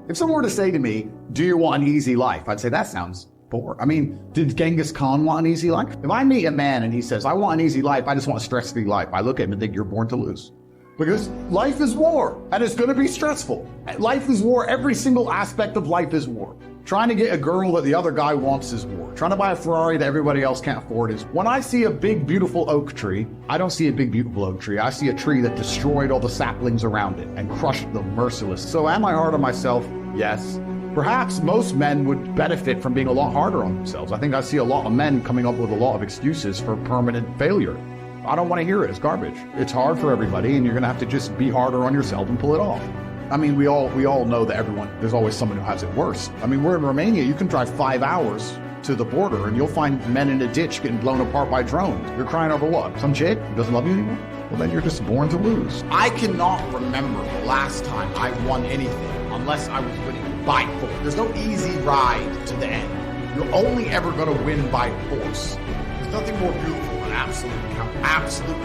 If someone were to say to me, do you want an easy life? I'd say, that sounds boring. I mean, did Genghis Khan want an easy life? If I meet a man and he says, I want an easy life, I just want a stress-free life, I look at him and think, you're born to lose. Because life is war, and it's going to be stressful. Life is war. Every single aspect of life is war. Trying to get a girl that the other guy wants is war. Trying to buy a Ferrari that everybody else can't afford is. When I see a big, beautiful oak tree, I don't see a big, beautiful oak tree. I see a tree that destroyed all the saplings around it and crushed them merciless. So am I hard on myself? Yes. Perhaps most men would benefit from being a lot harder on themselves. I think I see a lot of men coming up with a lot of excuses for permanent failure. I don't want to hear it. It's garbage. It's hard for everybody, and you're going to have to just be harder on yourself and pull it off. I mean, we all know that there's always someone who has it worse. I mean, we're in Romania. You can drive 5 hours to the border, and you'll find men in a ditch getting blown apart by drones. You're crying over what? Some chick who doesn't love you anymore? Well, then you're just born to lose. I cannot remember the last time I won anything unless I was winning by force. There's no easy ride to the end. You're only ever going to win by force. There's nothing more beautiful than absolute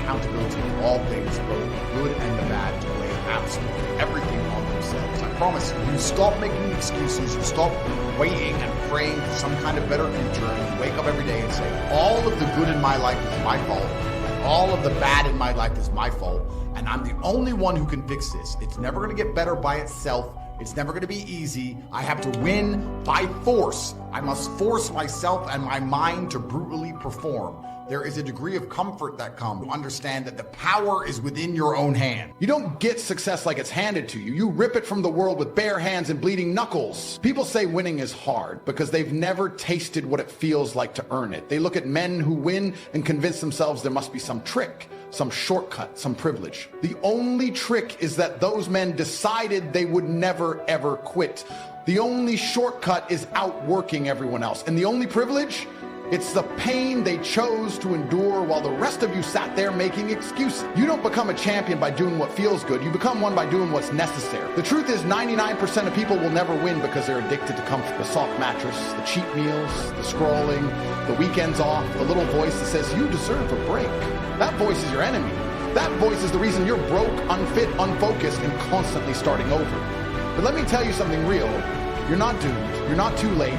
accountability for all things, both the good and the bad, to lay absolutely everything on themselves. I promise you stop making excuses, you stop waiting and praying for some kind of better future, and you wake up every day and say, all of the good in my life is my fault, and all of the bad in my life is my fault, and I'm the only one who can fix this. It's never going to get better by itself. It's never going to be easy. I have to win by force. I must force myself and my mind to brutally perform. There is a degree of comfort that comes to understand that the power is within your own hand. You don't get success like it's handed to you. You rip it from the world with bare hands and bleeding knuckles. People say winning is hard because they've never tasted what it feels like to earn it. They look at men who win and convince themselves there must be some trick, some shortcut, some privilege. The only trick is that those men decided they would never, ever quit. The only shortcut is outworking everyone else. And the only privilege? It's the pain they chose to endure while the rest of you sat there making excuses. You don't become a champion by doing what feels good. You become one by doing what's necessary. The truth is 99% of people will never win because they're addicted to comfort. The soft mattress, the cheap meals, the scrolling, the weekends off, the little voice that says you deserve a break. That voice is your enemy. That voice is the reason you're broke, unfit, unfocused, and constantly starting over. But let me tell you something real. You're not doomed. You're not too late.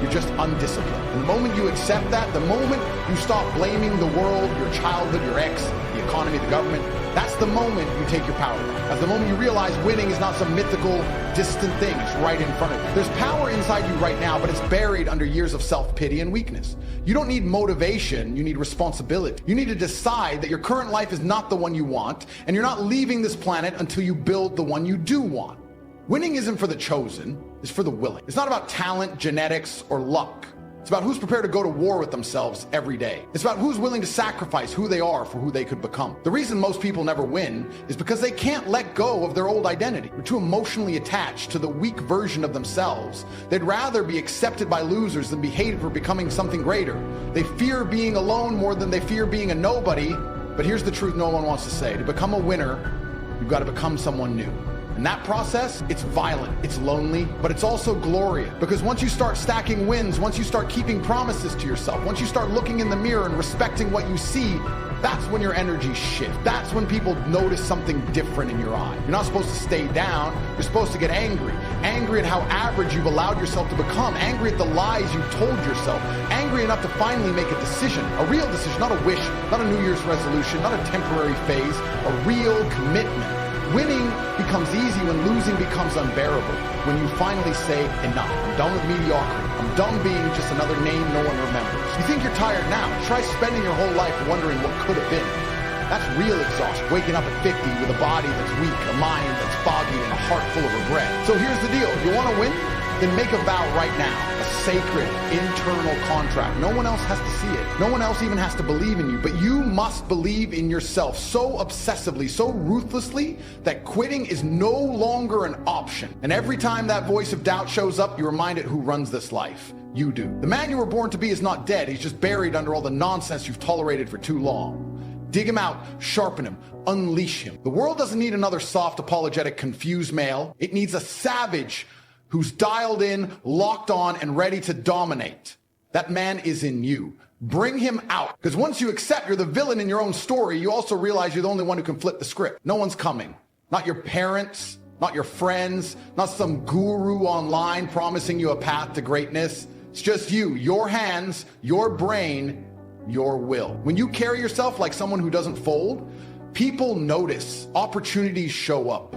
You're just undisciplined. And the moment you accept that, the moment you stop blaming the world, your childhood, your ex, the economy, the government, that's the moment you take your power back. That's the moment you realize winning is not some mythical, distant thing. It's right in front of you. There's power inside you right now, but it's buried under years of self-pity and weakness. You don't need motivation, you need responsibility. You need to decide that your current life is not the one you want, and you're not leaving this planet until you build the one you do want. Winning isn't for the chosen, it's for the willing. It's not about talent, genetics, or luck. It's about who's prepared to go to war with themselves every day. It's about who's willing to sacrifice who they are for who they could become. The reason most people never win is because they can't let go of their old identity. They're too emotionally attached to the weak version of themselves. They'd rather be accepted by losers than be hated for becoming something greater. They fear being alone more than they fear being a nobody. But here's the truth no one wants to say. To become a winner, you've got to become someone new. And that process, it's violent, it's lonely, but it's also glorious. Because once you start stacking wins, once you start keeping promises to yourself, once you start looking in the mirror and respecting what you see, that's when your energy shifts. That's when people notice something different in your eye. You're not supposed to stay down, you're supposed to get angry. Angry at how average you've allowed yourself to become. Angry at the lies you've told yourself. Angry enough to finally make a decision. A real decision, not a wish, not a New Year's resolution, not a temporary phase, a real commitment. Winning becomes easy when losing becomes unbearable. When you finally say, enough, I'm done with mediocrity. I'm done being just another name no one remembers. You think you're tired now. Try spending your whole life wondering what could have been. That's real exhaustion. Waking up at 50 with a body that's weak, a mind that's foggy, and a heart full of regret. So here's the deal. You want to win? Then make a vow right now. A sacred internal contract. No one else has to see it. No one else even has to believe in you. But you must believe in yourself so obsessively, so ruthlessly, that quitting is no longer an option. And every time that voice of doubt shows up, you remind it who runs this life. You do. The man you were born to be is not dead. He's just buried under all the nonsense you've tolerated for too long. Dig him out, sharpen him, unleash him. The world doesn't need another soft, apologetic, confused male. It needs a savage who's dialed in, locked on, and ready to dominate. That man is in you. Bring him out. Because once you accept you're the villain in your own story, you also realize you're the only one who can flip the script. No one's coming. Not your parents, not your friends, not some guru online promising you a path to greatness. It's just you, your hands, your brain, your will. When you carry yourself like someone who doesn't fold, people notice, opportunities show up.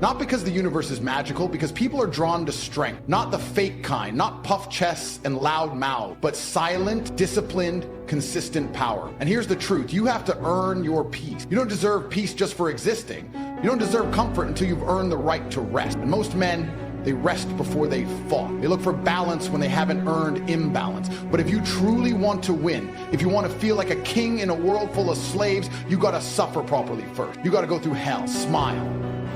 Not because the universe is magical, because people are drawn to strength, not the fake kind, not puffed chests and loud mouths, but silent, disciplined, consistent power. And here's the truth, you have to earn your peace. You don't deserve peace just for existing. You don't deserve comfort until you've earned the right to rest. And most men, they rest before they fought. They look for balance when they haven't earned imbalance. But if you truly want to win, if you want to feel like a king in a world full of slaves, you gotta suffer properly first. You gotta go through hell, smile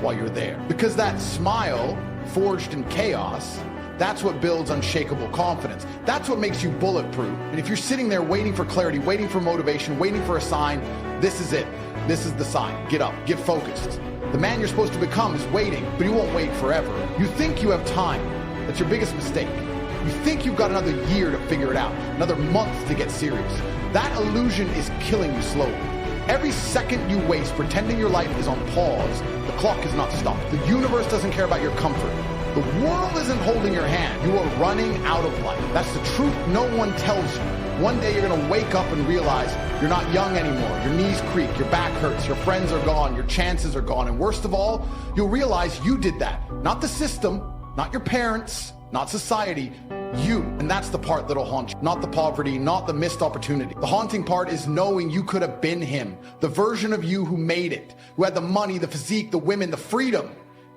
while you're there. Because that smile, forged in chaos, that's what builds unshakable confidence. That's what makes you bulletproof. And if you're sitting there waiting for clarity, waiting for motivation, waiting for a sign, this is it. This is the sign. Get up, get focused. The man you're supposed to become is waiting, but he won't wait forever. You think you have time. That's your biggest mistake. You think you've got another year to figure it out, another month to get serious. That illusion is killing you slowly. Every second you waste pretending your life is on pause, the clock is not stopped. The universe doesn't care about your comfort. The world isn't holding your hand. You are running out of life. That's the truth no one tells you. One day you're gonna wake up and realize you're not young anymore. Your knees creak, your back hurts, your friends are gone, your chances are gone. And worst of all, you'll realize you did that. Not the system, not your parents, not society, you. And that's the part that'll haunt you. Not the poverty, not the missed opportunity. The haunting part is knowing you could have been him. The version of you who made it, who had the money, the physique, the women, the freedom.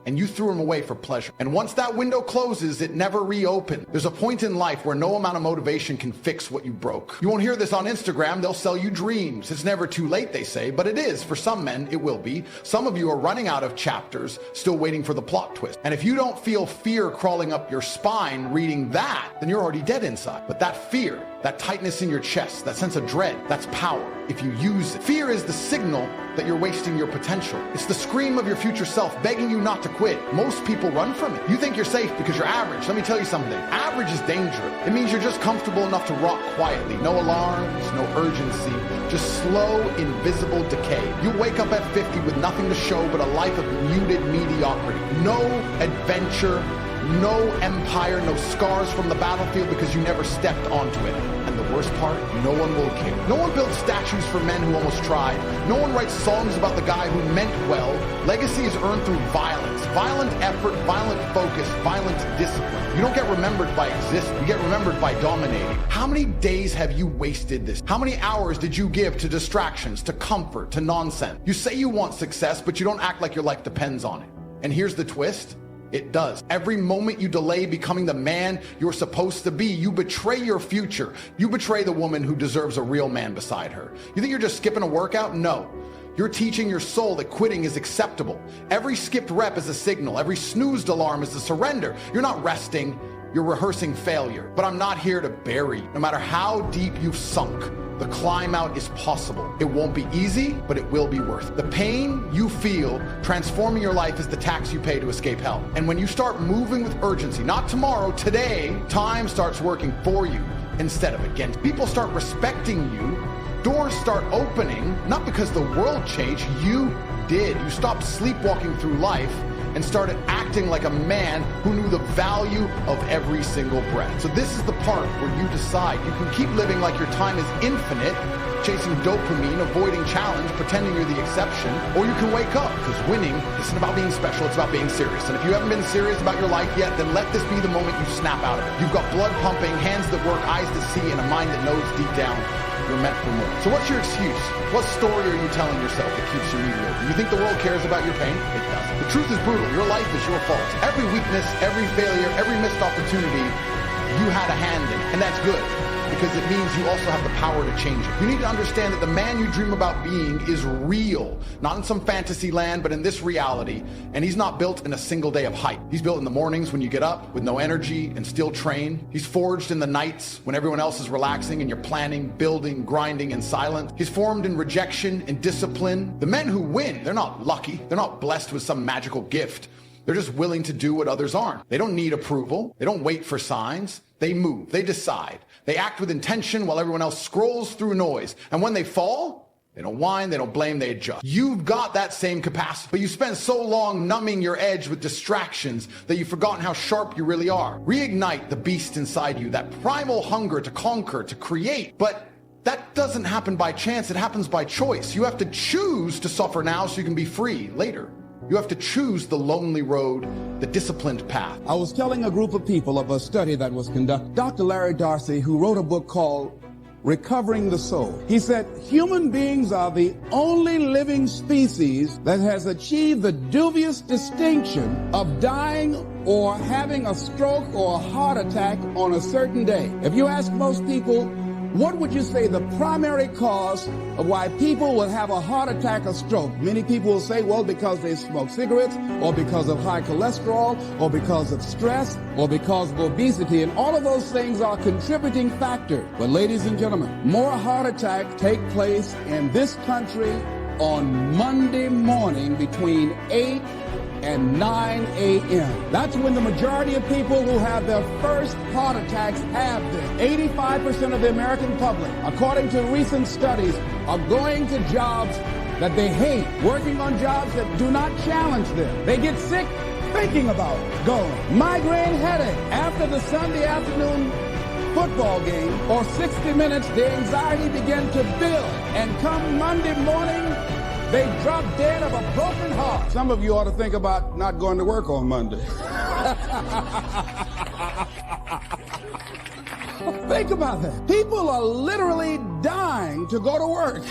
And you threw him away for pleasure. And once that window closes, it never reopened. There's a point in life where no amount of motivation can fix what you broke. You won't hear this on Instagram. They'll sell you dreams. It's never too late, they say, but it is. For some men, it will be. Some of you are running out of chapters, still waiting for the plot twist. And if you don't feel fear crawling up your spine reading that, then you're already dead inside. But that fear, that tightness in your chest, that sense of dread, that's power if you use it. Fear is the signal that you're wasting your potential. It's the scream of your future self begging you not to quit. Most people run from it. You think you're safe because you're average. Let me tell you something. Average is dangerous. It means you're just comfortable enough to rock quietly. No alarms, no urgency, just slow, invisible decay. You wake up at 50 with nothing to show but a life of muted mediocrity. No adventure, no empire, no scars from the battlefield because you never stepped onto it. And the worst part, no one will care. No one builds statues for men who almost tried. No one writes songs about the guy who meant well. Legacy is earned through violence. Violent effort, violent focus, violent discipline. You don't get remembered by existing. You get remembered by dominating. How many days have you wasted this? How many hours did you give to distractions, to comfort, to nonsense? You say you want success, but you don't act like your life depends on it. And here's the twist. It does. Every moment you delay becoming the man you're supposed to be, you betray your future. You betray the woman who deserves a real man beside her. You think you're just skipping a workout? No. You're teaching your soul that quitting is acceptable. Every skipped rep is a signal. Every snoozed alarm is a surrender. You're not resting. You're rehearsing failure. But I'm not here to bury you. No matter how deep you've sunk, the climb out is possible. It won't be easy, but it will be worth it. The pain you feel transforming your life is the tax you pay to escape hell. And when you start moving with urgency, not tomorrow, today, time starts working for you instead of against. People start respecting you. Doors start opening, not because the world changed, you did. You stopped sleepwalking through life and started acting like a man who knew the value of every single breath. So this is the part where you decide. You can keep living like your time is infinite, chasing dopamine, avoiding challenge, pretending you're the exception, or you can wake up, because winning isn't about being special, it's about being serious. And if you haven't been serious about your life yet, then let this be the moment you snap out of it. You've got blood pumping, hands that work, eyes that see, and a mind that knows deep down you're meant for more. So what's your excuse? What story are you telling yourself that keeps you mediocre? You think the world cares about your pain? It doesn't. The truth is brutal. Your life is your fault. Every weakness, every failure, every missed opportunity, you had a hand in. And that's good, because it means you also have the power to change it. You need to understand that the man you dream about being is real, not in some fantasy land, but in this reality. And he's not built in a single day of hype. He's built in the mornings when you get up with no energy and still train. He's forged in the nights when everyone else is relaxing and you're planning, building, grinding in silence. He's formed in rejection and discipline. The men who win, they're not lucky. They're not blessed with some magical gift. They're just willing to do what others aren't. They don't need approval. They don't wait for signs. They move. They decide. They act with intention while everyone else scrolls through noise. And when they fall, They don't whine, they don't blame, they adjust. You've got that same capacity, but you spend so long numbing your edge with distractions that you've forgotten how sharp you really are. Reignite the beast inside you, that primal hunger to conquer, to create. But that doesn't happen by chance, it happens by choice. You have to choose to suffer now so you can be free later. You have to choose the lonely road, the disciplined path. I was telling a group of people of a study that was conducted. Dr. Larry Darcy, who wrote a book called Recovering the Soul. He said, human beings are the only living species that has achieved the dubious distinction of dying or having a stroke or a heart attack on a certain day. If you ask most people, what would you say the primary cause of why people will have a heart attack or stroke? Many people will say, well, because they smoke cigarettes, or because of high cholesterol, or because of stress, or because of obesity. And all of those things are contributing factors. But ladies and gentlemen, more heart attacks take place in this country on Monday morning between 8 and 9 a.m. That's when the majority of people who have their first heart attacks have them. 85% of the American public, according to recent studies, are going to jobs that they hate, working on jobs that do not challenge them. They get sick thinking about going. Migraine headache after the Sunday afternoon football game or 60 minutes, the anxiety began to build, and come Monday morning, they drop dead of a broken heart. Some of you ought to think about not going to work on Monday. Think about that. People are literally dying to go to work.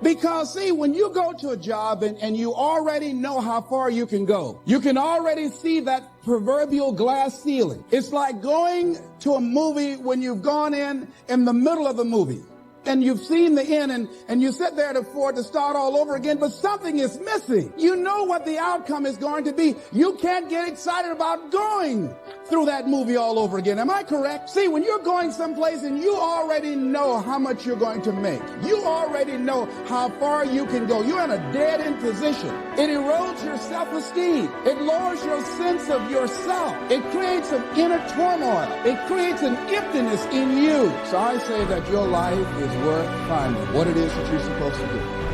Because, see, when you go to a job and you already know how far you can go, you can already see that proverbial glass ceiling. It's like going to a movie when you've gone in the middle of the movie. And you've seen the end, and you sit there to start all over again, but something is missing. You know what the outcome is going to be. You can't get excited about going through that movie all over again. Am I correct? See, when you're going someplace and you already know how much you're going to make, you already know how far you can go, you're in a dead-end position. It erodes your self-esteem. It lowers your sense of yourself. It creates an inner turmoil. It creates an emptiness in you. So I say that your life is worth finding what it is that you're supposed to do.